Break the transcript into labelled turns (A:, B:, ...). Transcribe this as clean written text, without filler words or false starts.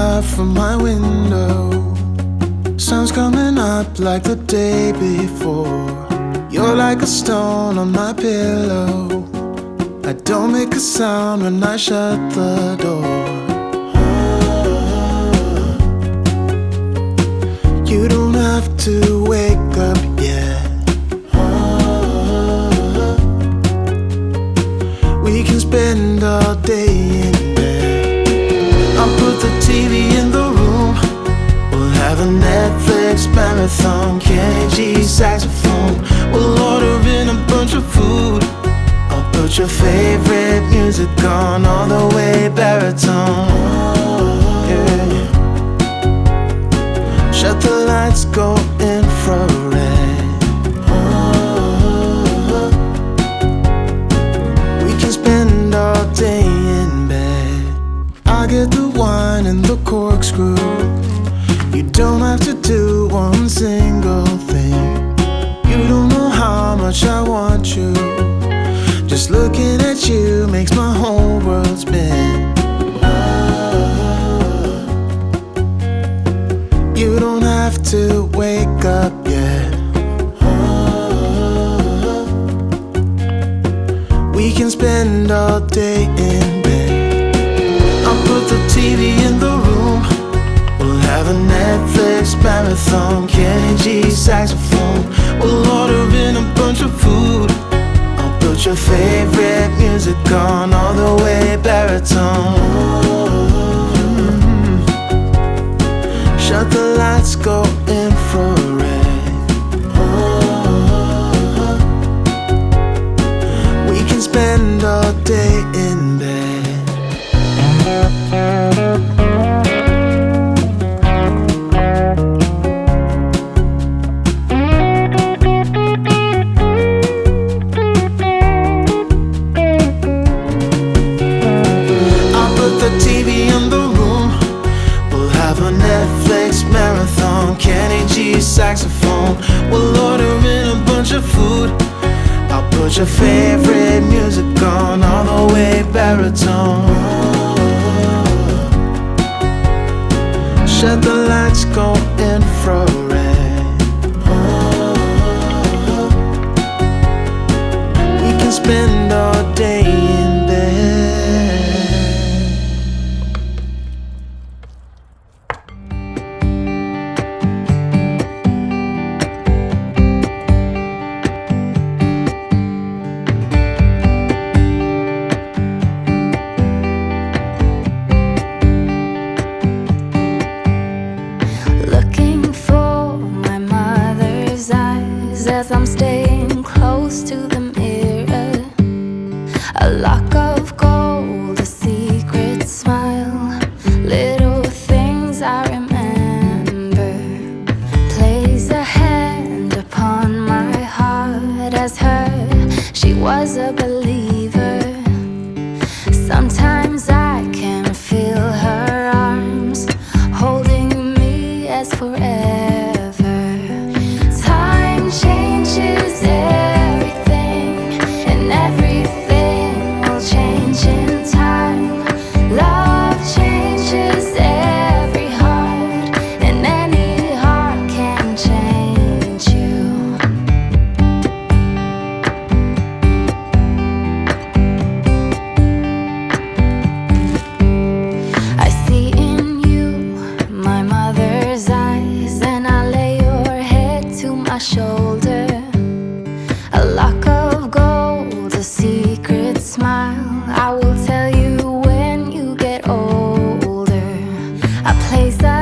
A: out from my window. Sun's coming up like the day before. You're like a stone on my pillow. I don't make a sound when I shut the door. You don't have to wake up yet. We can spend all day in bed. I'll put the TV in the room. We'll have a Netflix marathon, Kenny G saxophone. We'll order in a bunch of food. I'll put your favorite music on, all the way baritone. Yeah. Shut the lights, go infrared. We can spend all day in bed. I get the wine and the corkscrew. You don't have to do one single thing. You don't know how much I want you. Just looking at you makes my whole world spin. You don't have to wake up yet. We can spend all day in bed. I'll put the TV in the room. We'll have a Netflix marathon, Kenny G saxophone. We'll order in a bunch of food. I'll put your favorite music on, all the way baritone. Shut the lights, go infrared. We can spend all day in bed. I'll put the TV in the room. We'll have a Netflix marathon, Kenny G saxophone. We'll order in a bunch of food. I'll put your favorite music on, all the way baritone. Shut the lights, go infrared. We can spend all day in bed.
B: As I'm staying close to the mirror, a lock of gold, a secret smile, little things I remember. Place a hand upon my heart as her, she was a believer. Sometimes I can feel her arms holding me as forever. Changes everything, and everything will change in time. Love changes every heart, and any heart can change you. I see in you my mother's eyes, and I lay your head to my shoulder. A lock of gold, a secret smile, I will tell you when you get older. A place I